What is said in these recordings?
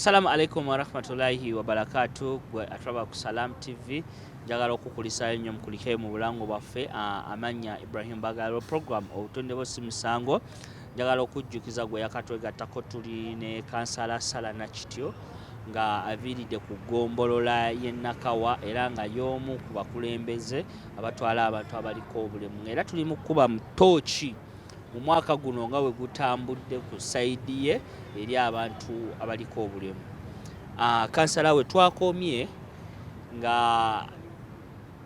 Assalamu alaikum wa rahmatullahi wa barakatuh. Gwe atraba ku Salam TV. Njagala okukulisa nnyo mukulike mu bulango bwaffe amanya Ibrahim Bagalo program obutonde bw'osi Musango. Njagala okujjukiza gwe yakatwegattako tuli ne kansala Sala Nakityo nga aviiridde ku ggombolola y'e Nakawa era nga y'omu ku bakulembeze abatwala abantu abaliko obulemu. Era tuli mu kkuba mutooki mu mwaka guno nga we gutambudde ku sayidi ye eri abantu abaliko obulemu. Kansala we twakomye nga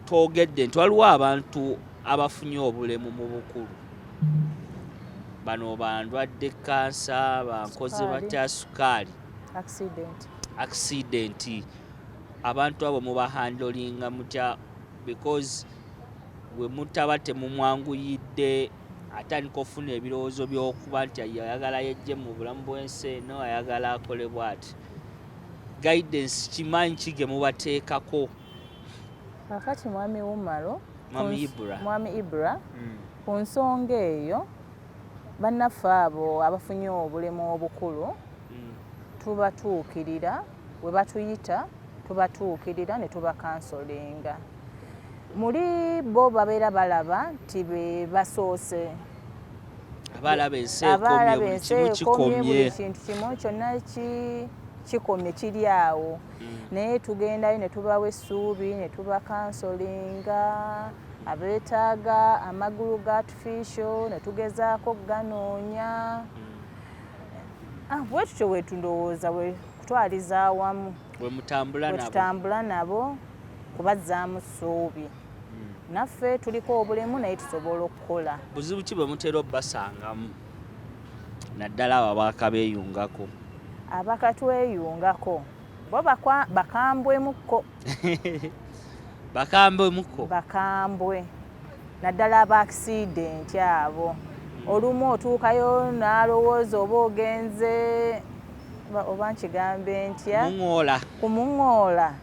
twogedde nti waliwo abantu abafunye obulemu mu bukulu. Bano bandwadde kansa, bankoze batya sukaali, accident. Abantu abo mubahandolinga mutya because we mutaba temumwanguyidde atandika ofuna ebirowoozo by'okuba nti ayagala yejje mu bulamu bw'ensi eno, ayagala akole bw'ati. Guidance kimanyi kige mubateekako? Kakati Mwami Wumalo, Mwami Ibra, ku nsonga eyo bannaffe abo abafunye obulemu obukulu tubatuukirira, we batuyita tubatuukirira ne tubakansolinga. Muli bo babeera balaba nti be basoose, abalaba ensi ekomye, buli kintu kimu kyonna kikomye kiri awo. Naye tugendayo ne tubawa essuubi ne tubakansolinga, abeetaaga amagulu ga artificial ne tugezaako ganoonya. Bwe tutyo wetundowooza we kutwaliza awamu, we mutambula nabo kubazzaamu ssuubi. Naffe tuliko obulemu naye tusobola okukola. Buzibu ki bwe mutera obbasangamu naddala abo abaakabeeyungako? Abakatweyungako bo bakambwemukko. Bakambwe naddala aba accident abo. Olumu otuukayo n'alowooza oba ogenze oba nkigambe ntya kumuŋoola.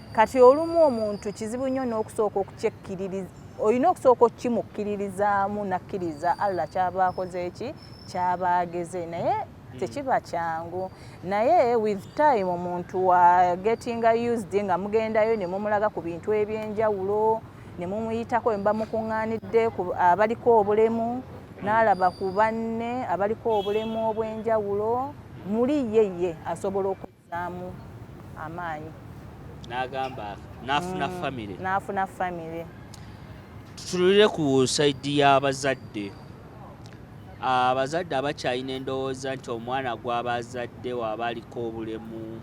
Kati olumu omuntu kizibu nnyo n'okusooka okukyekkiririza, olina okusooka okkimukkiririzaamu nakkiriza Allah kyaba akoze eki kyaba ageze, naye tekiba kyangu. Naye with time omuntu wa getting used nga mugendayo ne mumulaga ku bintu eby'enjawulo ne mumuyitako mba mukuŋŋaanidde abaliko obulemu n'alaba ku banne abaliko obulemu obw'enjawulo, muli ye asobola okuzzaamu amaanyi. N'agamba n'afuna famire. Tutulire ku sayidi y'abazadde. Abazadde abakyalina endowooza nti omwana gw'aba azadde waba aliko obulemu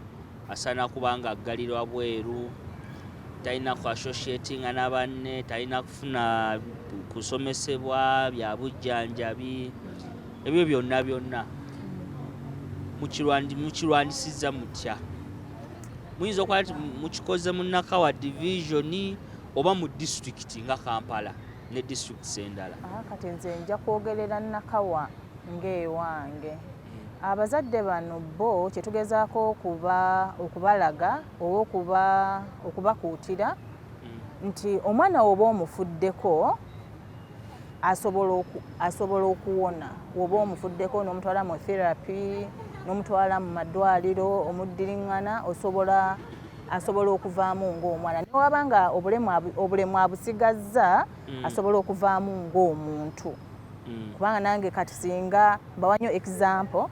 asaana kubanga aggalirwa bweru, talina ku associatinga na banne, talina kufuna kusomesebwa bya bujjanjabi, ebyo byonna mukirwanyisizza mutya? Muyinza okuba nti mukikoze mu Nakawa division oba mu district nga Kampala ne districts endala? Kati nze nja kwogerera Nakawa ng'ewange. Abazadde bano bo kye tugezaako okubalaga oba okubakuutira nti omwana oba omufuddeko asobola okuwona. Oba omufuddeko n'omutwala mu therapy, n'omutwala mu madwaliro omuddiriŋŋana, asobola okuvaamu ng'omwana. Ne waba nga obulemu abusigazza asobola okuvaamu ng'omuntu. Kubanga nange kati singa bawanyo example,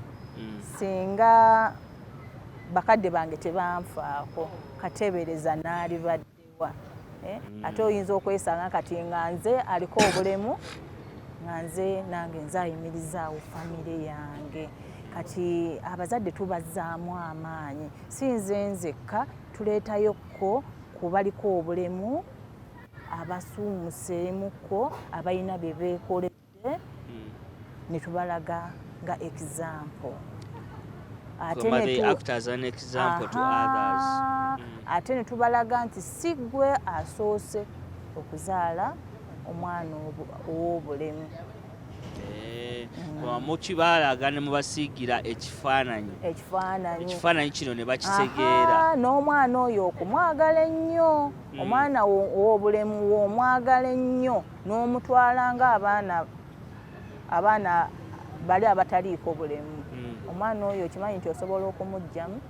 singa bakadde bange tebanfaako, kateebereza n'alibaddewa. Ate oyinza okwesanga kati nga nze aliko obulemu, nga nze nange nzayimirizaawo famire yange. Kati abazadde tubazzaamu amaanyi, si nze nzekka, tuleetayokko ku baliko obulemu, abasuumuseemukko, abalina bye beekoledde, ne tubalaga nga example. Ate ne tubalaga nti si gwe asoose okuzaala omwana ow'obulemu. Mukibalaga ne mubasiigira ekifaananyi kino ne bakitegeera. N'omwana oyo okumwagala ennyo, omwana ow'obulemu w'omwagala ennyo n'omutwala nga abaana bali abataliiko bulemu. Omwana oyo kimanyi nti osobola okumugyamu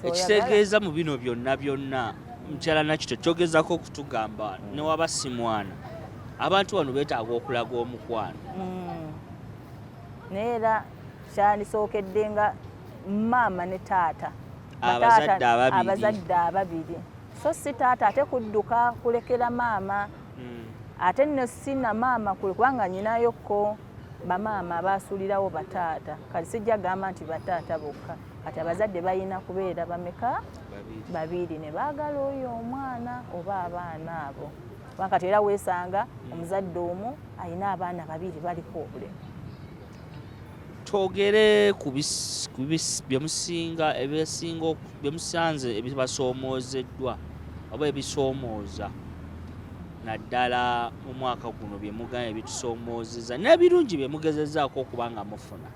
ekitegeeza mu bino byonna mukyala nakito kyogezako okutugamba ne waba si mwana abantu bano beetaaga okulaga omukwano. Naye era kyandisookedde nga maama ne taata abazadde ababiri, so si taata ate kudduka kulekera maama ate nno si na maama kubanga nyinayokko bamaama abasuulirawo bataata, kati sijja gamba nti bataata bokka, kati abazadde balina kubeera bameka? Babiri, ne baagala oyo omwana oba abaana abo. Kati era weesanga omuzadde omu alina abaana babiri baliko obulemu. Twogere ku byemusanze ebibasoomozeddwa oba ebisoomooza naddala mu mwaka guno byemugambye ebitusoomozeza n'ebirungi byemugezezaako okuba nga mufuna.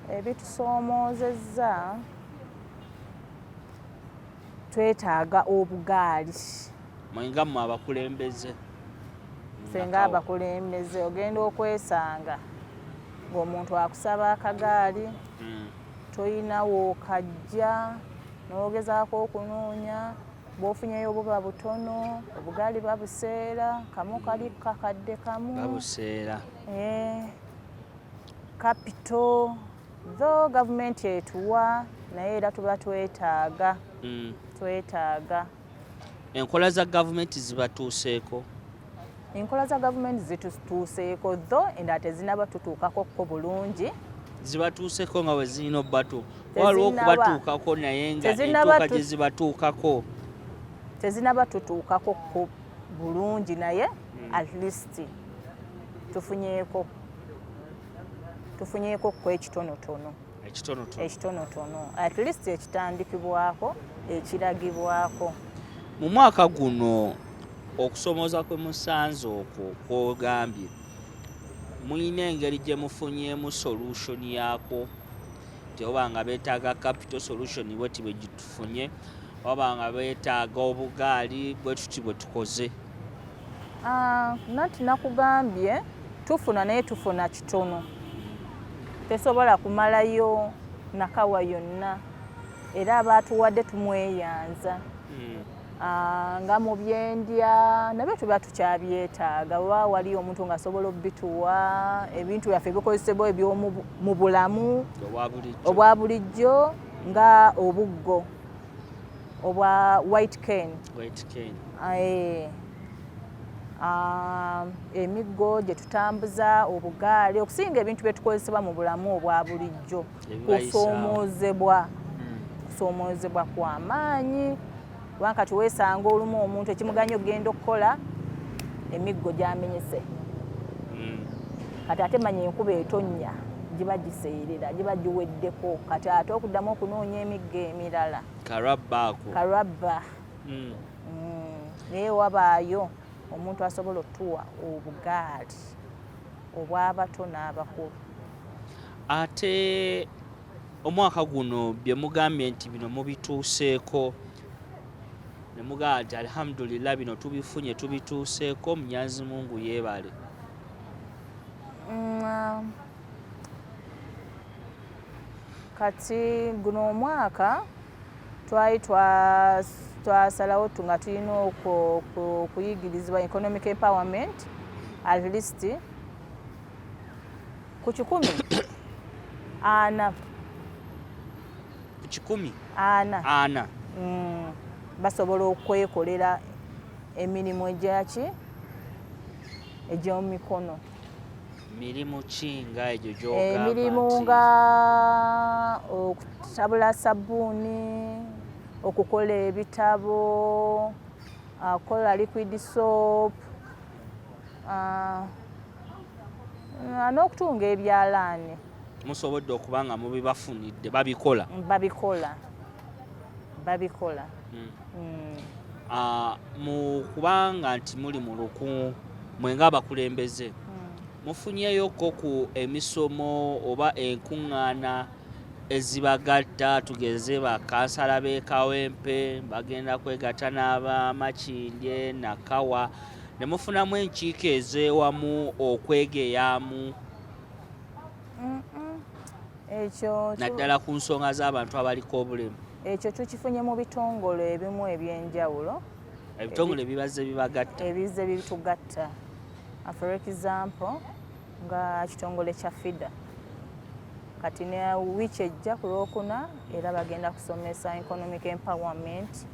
Ebitusoomozeza twetaaga obugaali. Mwenga mmwe abakulembeze. Senga abakulembeze ogenda okwesanga ng'omuntu akusaba akagaali toyinawo okajja n'ogezaako okunoonya bw'ofunyeyo buba butono, obugaali babuseera, kamu kali kakadde kamu. Babuseera. Capital, though gavumenti etuwa naye era tuba twetaaga. Twetaaga. Enkola za gavumenti zibatuuseeko? Enkola za gavumenti zitutuuseeko though enda tezinaba tutuukako bulungi. Zibatuuseeko nga bwe zirina obbatuuka. Waliwo okubatuukako naye nga entuuka gye zibatuukako tezinaba tutuukako bulungi naye at least tufunyeeko ku ekitonotono. Ekitonotono. At least ekitandikibwako, ekiragibwako. Mu mwaka guno okusomooza kwe musanze okwo kw'ogambye muyina engeri gye mufunyeemu solution yaako nti oba nga beetaaga capital solution bwe tibwe gitufunye oba nga beetaaga obugaali bwe tuti bwe tukoze? Nati nakugambye tufuna naye tufuna kitono. Tesobola kumalayo Nakawa yonna era abaatuwadde tumweyanza. Nga mu byendya nabyo tuba tukyabyetaaga oba wali omuntu ng'asobola obituwa ebintu byaffe ebikozesebwa eby'omu bulamu obwa bulijjo nga obuggo obwa white cane. Emiggo gye tutambuza, obugaali, okusinga ebintu bye tukozesebwa mu bulamu obwa bulijjo kusoomoozebwa kw'amaanyi. Wankati weesanga olumu omuntu ekimuganya okugenda okukola emiggo gyamenyese. Kati ate manya enkuba etonnya giba giseerera, giba giweddeko, kati ate okuddamu okunoonya emiggo emirala. Karabba. Naye wabaayo omuntu asobola otuwa obugaali obw'abato n'abakulu. Ate omwaka guno bye mugambye nti bino mubituuseeko ne mugamba nti alhamdulillah bino tubifunye tubituuseeko, Munyazi Mungu yeebale. Kati guno omwaka twali twasalawo nga tulina okuyigirizibwa economic empowerment at least ku 100 ana basobola okwekolera emirimu egy'omu mikono. Mirimu ki nga egyo gy'ogamba? Emirimu nga okutabula sabbuuni, okukola ebitabo, okukola liquid soap, n'okutunga ebyalaani. Musobodde okuba nga mubibafunidde babikola? Babikola. Mu kubanga nti muli mu luku mwenga abakulembeze mufunyeyoko ku emisomo oba enkuŋŋaana ezibagatta, tugeze bakansala b'e Kawempe bagenda kwegatta n'Abamakindye, Nakawa, ne mufunamu enkiiko ez'ewamu okwegeyaamu ekyo naddala ku nsonga z'abantu abaliko obulemu. Ekyo tukifunye mu bitongole ebimu eby'enjawulo, ebitongole bibaze bibagatta, ebize bitugatta. For example nga kitongole kya FIDA kati ne wiiki ejja ku Lwokuna era bagenda kusomesa economic empowerment.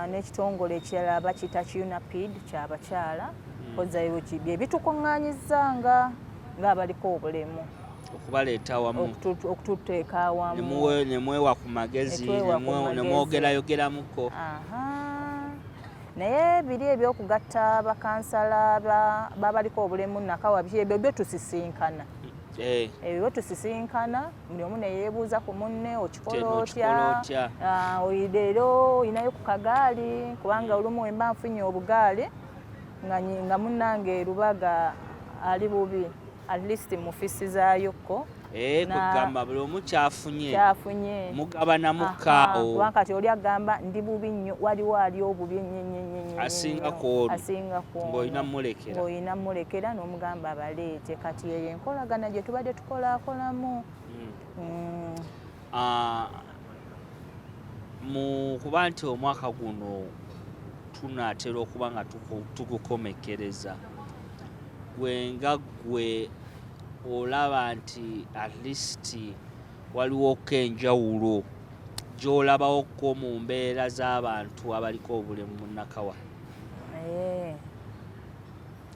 N'ekitongole ekirala bakiyita UNAPID ky'abakyala bye bitukuŋŋaanyizza ng'abaliko obulemu okubaleeta awamu, okututeeka awamu, ne mwewa ku magezi, ne mwogerayogeramuko. Naye biri ebyokugatta bakansala babaliko obulemu Nakawa byo tusisinkana. Ebyo tusisinkana, buli omu ne yeebuuza ku munne okikola otya, leero olinayo ku kagaali kubanga olumu we mba nfunye obugaali nga munnange Lubaga ali bubi, at least mu fisi zaayokko kugamba buli omu kyafunye mugabana mukaawo, kubanga kati oli agamba ndi bubi nnyo, waliwo ali obubi asingako ng'olina mulekera n'omugamba abaleete. Kati eyo enkolagana gye tubadde tukolaakolamu. Kuba nti omwaka guno tunaatera okuba nga tugukomekereza, gwe nga gwe olaba nti at least waliwoko enjawulo gy'olabawoko mu mbeera z'abantu abaliko obulemu mu Nakawa,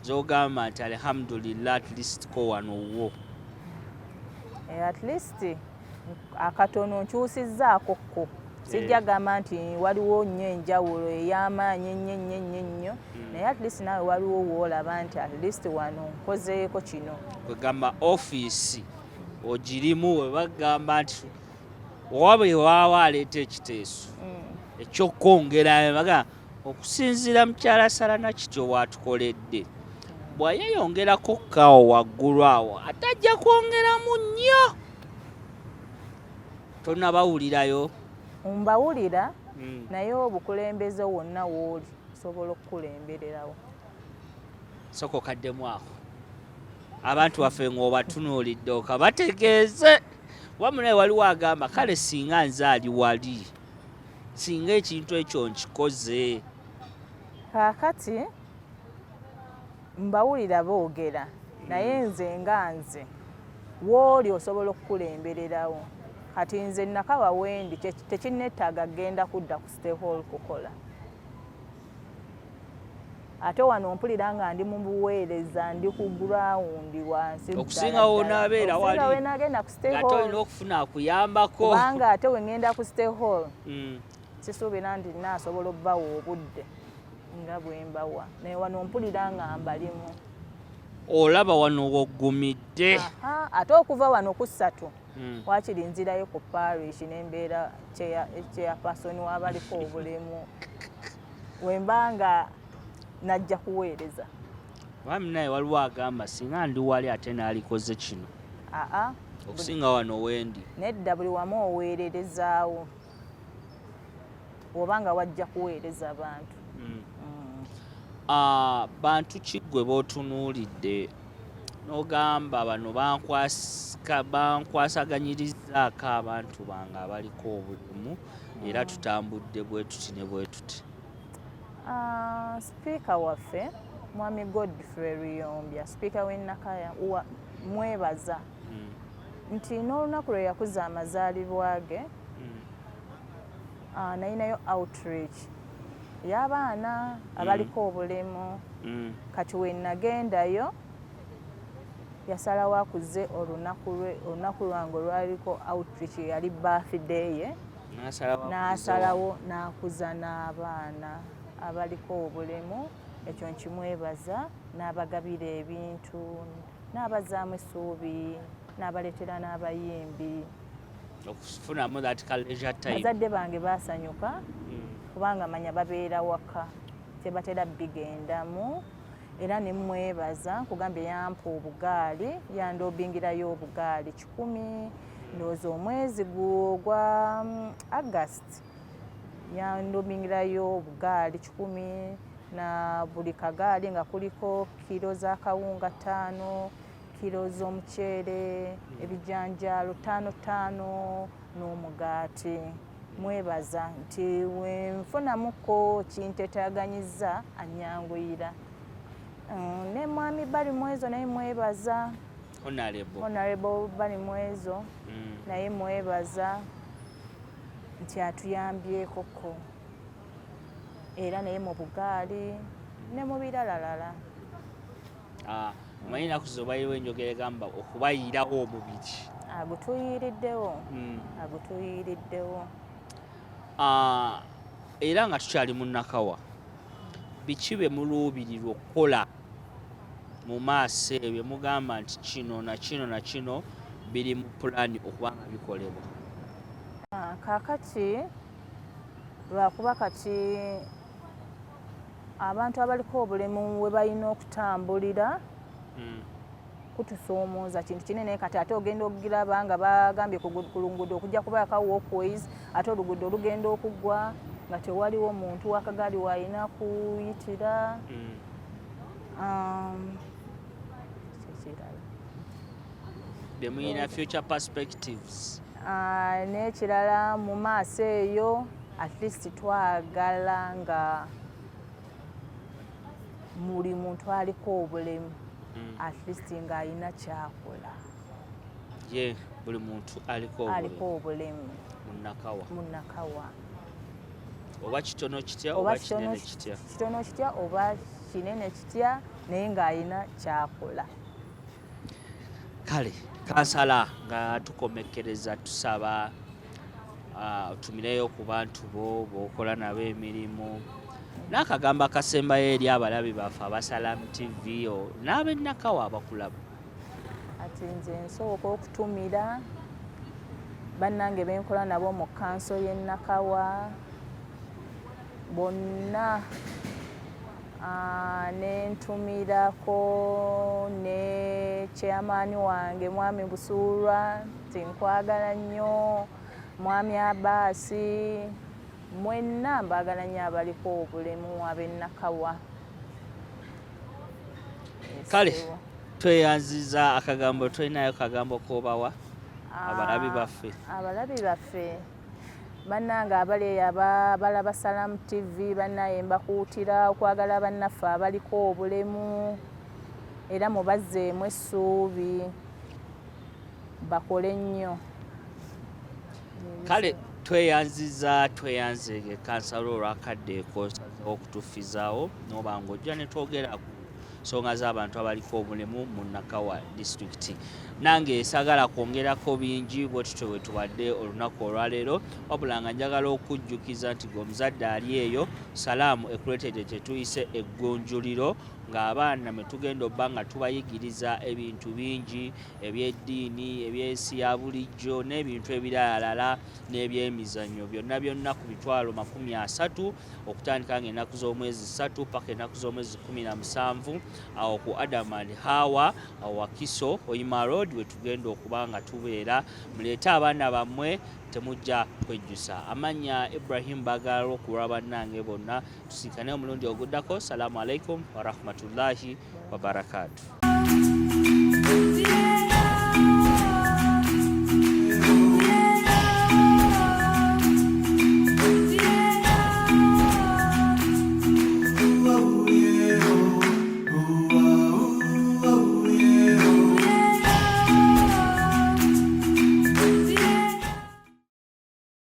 z'ogamba nti alhamdulillah at least ko wano wo? At least akatono nkyusizzaako ko. Sijja gamba nti waliwo nnyo enjawulo ey'amaanyi ennyo, naye at least naawe waliwo woolaba nti at least wano nkozeeko kino. Kwegamba ofiisi ogirimu we bagamba nti owabe waawa aleeta ekiteeso ekyokwongerayo, baga okusinziira mukyala Sarana kityo bw'atukoledde, bw'ayeyongerako kaawo waggulu awo atajja kwongeramu nnyo. Tonnabawulirayo? Mbawulira, naye obukulembeze wonna w'oli osobola okukulembererawo. Soko kaddemu ako abantu baffe ng'obatunuulidde okabategeeze. Wamu naye waliwo agamba kale singa nze ali wali, singa ekintu ekyo nkikoze. Kaakati mbawulira boogera, naye nze nga nze w'oli osobola okukulembererawo. Kati nze Nakawa wendi tekinneetaaga genda kudda ku stay hall kukola. Ate wano mpulira nga ndi mu buweereza, ndi ku ground wansi. Okusingawo n'abeera wali we nagenda ku stay hall, ate olina okufuna akuyambako. Kubanga ate we ngenda ku stay hall sisuubira nti naasobola obbawa obudde nga bwe mbawa, naye wano mpulira nga mbalimu. Olaba wano woggumidde. Ate okuva wano ku 3 wakiri nzirayo ku parish n'embeera chairperson w'abaliko obulemu, wembanga najja kuweereza. Wami naye waliwo agamba singa ndi wali ate n'alikoze kino. Okusinga wano wendi. Nedda buli wamu oweererezaawo obanga wajja kuweereza abantu. Bantu kiggwe b'otunuulidde n'ogamba bano bankwasaganyirizaako abantu bange abaliko obulemu era tutambudde bwe tuti ne bwe tuti? Sipiika waffe Mwami Godfrey Ruyombya, sipiika w'e Nakaya, mwebaza nti n'olunaku lwe yakuza amazaalibwa ge nayinayo outreach y'abaana abaliko obulemu. Kati we nagendayo yasalawo akuze olunaku lwange olwaliko outreach yali birthday ye, n'asalawo n'akuza n'abaana abaliko obulemu. Ekyo nkimwebaza, n'abagabira ebintu, n'abazaamu essuubi, n'abaleetera n'abayimbi. Okufunamu that leisure time. Bazadde bange baasanyuka kubanga manya babeera waka, tebatera bigendamu. Era ne mmwebaza nkugambye yampa obugaali, yandobingirayo obugaali 10, ndowooza omwezi gwa August, yandobingirayo obugaali 10 na buli kagaali nga kuliko kilo za kawunga 5, kilo z'omuceere ebijanjaalo 5 n'omugaati. Mwebaza nti wenfunamuko kinteetaaganyizza anyanguyira. Ne mwami bali mwezo naye mwebaza. Honorable bali mwezo naye mwebaza nti atuyambyekoko era naye mu bugaali ne mu biralalala. Manyi naku zo baliwo enjogera egamba okubayirawo omubiri. Agutuyiriddewo. Era nga tukyali mu Nakawa, biki bye muluubirirwa okukola mu maaso ebyo mugamba nti kino na kino na kino biri mu pulaani okuba nga bikolebwa? Kaakati lwakuba kati abantu abaliko obulemu we balina okutambulira kutusoomooza kintu kinene. Kati ate ogenda okugiraba nga bagambye ku luguudo okujja kubaako walkways, ate oluguudo olugenda okuggwa nga tewaliwo muntu w'akagaali w'alina kuyitira. Muyina future perspectives. N'ekirala mu maaso eyo at least twagala nga buli muntu aliko obulemu at least ng'alina kyakola. Buli muntu aliko obulemu mu Nakawa. Oba kitono kitya oba kinene kitya. Kitono kitya oba kinene kitya naye ng'alina kyakola. Kale kansala nga tukomekkereza tusaba otumireyo ku bantu bo b'okola nabo emirimu n'akagambo akasembayo eri abalabi baffe Abasalamu TV n'ab'e Nakawa abakulaba. Ati nze nsooka okutumira bannange benkola nabo mu kanso y'e Nakawa bonna, nentumirako ne chairman wange mwami Busuulwa nti nkwagala nnyo, mwami Abasi, mwenna mbagala nnyo abaliko obulemu ab'e Nakawa. Kale tweyanziza akagambo, tulinayo kagambo k'obawa abalabi baffe? Abalabi baffe bannange abali abalaba Salamu TV, bannaye mbakuutira okwagala bannaffe abaliko obulemu era mubazzeemu essuubi bakole nnyo. Kale tweyanzege kansala olwakaddeeko okutufizaawo n'oba ng'ojja ne twogera ku nsonga z'abantu abaliko obulemu mu Nakawa disitulikiti. Nange saagala kwongerako bingi bwetutyo bwe tubadde olunaku olwaleero, wabula nga njagala okujjukiza nti g'omuzadde ali eyo Salaamu ekuleetedde kye tuyise eggonjuliro, ng'abaana mwe tugenda obba nga tubayigiriza ebintu bingi eby'eddiini, eby'ensi ya bulijjo n'ebintu ebirala n'ebyemizannyo, byonna ku mitwalo 30 okutandika ng'ennaku z'omwezi 3 paka ennaku z'omwezi 17 awo ku Adam and Hawa Wakiso Oyima Road we tugenda okuba nga tubeera. Muleete abaana bammwe temujja kwejjusa. Amanya Ibrahim Bagalo kulwa bannange bonna. Tusikane omulundi oguddako. Salamu alaikum wa rahmatullahi wa barakatuh.